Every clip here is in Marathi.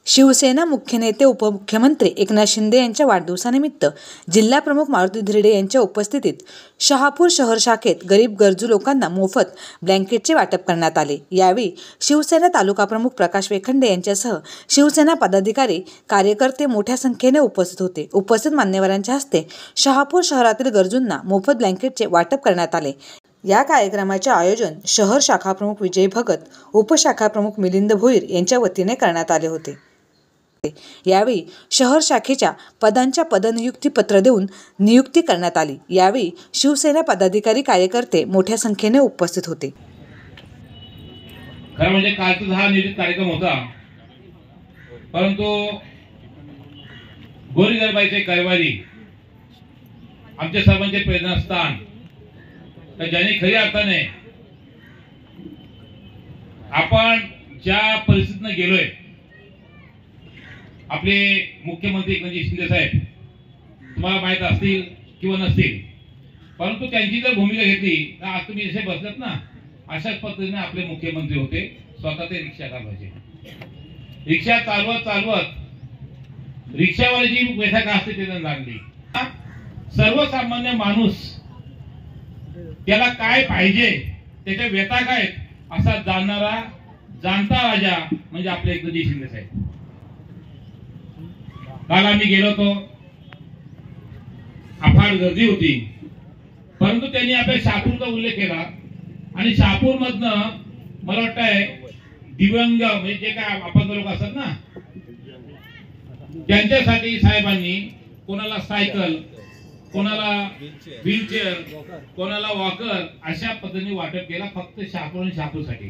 शिवसेना मुख्य नेते उपमुख्यमंत्री एकनाथ शिंदे यांच्या वाढदिवसानिमित्त जिल्हाप्रमुख मारुती धिरडे यांच्या उपस्थितीत शहापूर शहर शाखेत गरीब गरजू लोकांना मोफत ब्लँकेटचे वाटप करण्यात आले। यावेळी शिवसेना तालुका प्रमुख प्रकाश वेखंडे यांच्यासह शिवसेना पदाधिकारी कार्यकर्ते मोठ्या संख्येने उपस्थित होते। उपस्थित मान्यवरांच्या हस्ते शहापूर शहरातील गरजूंना मोफत ब्लँकेटचे वाटप करण्यात आले। या कार्यक्रमाचे आयोजन शहर शाखा प्रमुख विजय भगत, उपशाखा प्रमुख मिलिंद भोईर यांच्या वतीने करण्यात आले होते। यावेळी शहर शाखेच्या पदांच्या पदनियुक्ती पत्र देऊन नियुक्ती करण्यात आली। यावेळी शिवसेना पदाधिकारी कार्यकर्ते मोठ्या संख्येने उपस्थित होते। खरं म्हणजे कालचा हा नियोजित कार्यक्रम होता, परंतु गोरगरिबाचे कैवारी आमच्या सर्वांचे प्रेरणास्थान ज्यांनी खऱ्या अर्थाने आपण ज्या परिस्थितीने गेलोय, आपले मुख्यमंत्री एकनाथ शिंदे साहेब तुम्हाला माहित असतील किंवा नसतील, परंतु त्यांची जर भूमिका घेतली तर आज तुम्ही जसे बसलात ना, अशाच पद्धतीने आपले मुख्यमंत्री होते। स्वतः ते रिक्षा चालवायचे, रिक्षा चालवत चालवत रिक्षावाल्याची व्यथा का असते ते जाणली। सर्वसामान्य माणूस त्याला काय पाहिजे, त्याच्या व्यथा काय असा जाणणारा जाणता राजा म्हणजे आपले एकनाथ शिंदे साहेब। काल आम्ही गेलो होतो, अफाट गर्दी होती, परंतु त्यांनी आपल्या शहापूरचा उल्लेख केला आणि शहापूर मधनं मला वाटतंय दिव्यांग म्हणजे जे काय अपंग लोक असतात ना, त्यांच्यासाठी साहेबांनी कोणाला सायकल, कोणाला व्हीलचेअर, कोणाला वॉकर अशा पद्धतीने वाटप केला, फक्त शहापूर आणि शहापूरसाठी।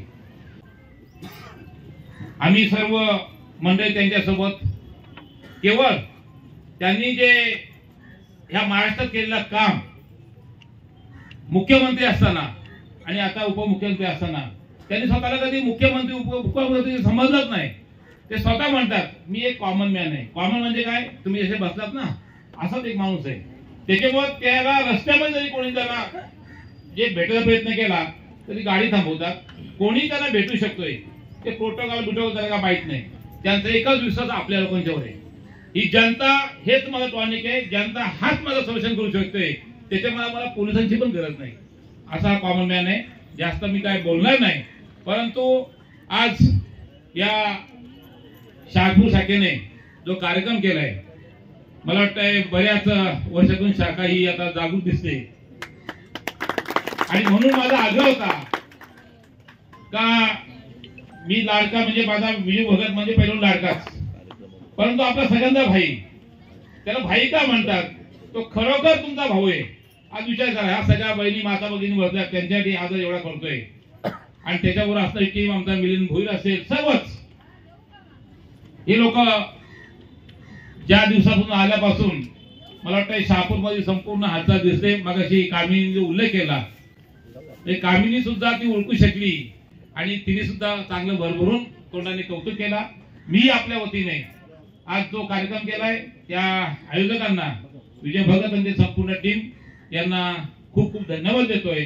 आम्ही सर्व मंडळी त्यांच्यासोबत केवळ त्यांनी जे ह्या महाराष्ट्रात केलेलं काम मुख्यमंत्री असताना आणि आता उपमुख्यमंत्री असताना त्यांनी स्वतःला कधी मुख्यमंत्री उपमुख्यमंत्री समजलंच नाही। ते स्वतः म्हणतात मी एक कॉमन मॅन आहे। कॉमन म्हणजे काय, तुम्ही जसे बसलात ना असाच एक माणूस आहे। त्याच्यामुळे त्याला रस्त्यामध्ये जरी कोणी त्याला जे भेटायचा प्रयत्न केला तरी गाडी थांबवतात, कोणी त्यांना भेटू शकतोय, ते प्रोटोकॉल त्याला माहित नाही। त्यांचा एकच विश्वास आपल्या लोकांच्यावर आहे, ही जनता हेच मला टॉनिक आहे, जनता हाच माझं संरक्षण करू शकते, त्याच्यामुळे मला पोलिसांची पण गरज नाही, असा कॉमन मॅन आहे। जास्त मी काय बोलणार नाही, परंतु आज या शहापूर शाखेने जो कार्यक्रम केलाय, मला वाटतंय बऱ्याच वर्षातून शाखा ही आता जागृत दिसते आणि म्हणून माझा आग्रह होता का मी लाडका म्हणजे माझा विजय भगत म्हणजे पहिला लाडकाच, परंतु आपला सगळ्यांचा भाई, त्याला भाई का म्हणतात, तो खरोखर तुमचा भाऊ आहे। आज विचार करा, ह्या सगळ्या बहिणी माता भगिनी भरतात, त्यांच्यासाठी आज एवढा करतोय आणि त्याच्यावर असणारी टीम आमचा मिलिंद भोईर असेल, सर्वच हे लोक ज्या दिवसापासून आल्यापासून मला वाटतं शहापूर मध्ये संपूर्ण हालचाल दिसते। मगाशी कामिनी जो उल्लेख केला, कामिनी सुद्धा ती ओळखू शकली आणि तिने सुद्धा चांगलं भरभरून तोंडाने कौतुक केला। मी आपल्या वतीने आज जो कार्यक्रम केलाय त्या आयोजकांना, विजय भगत आणि संपूर्ण टीम यांना खूप खूप धन्यवाद देतोय।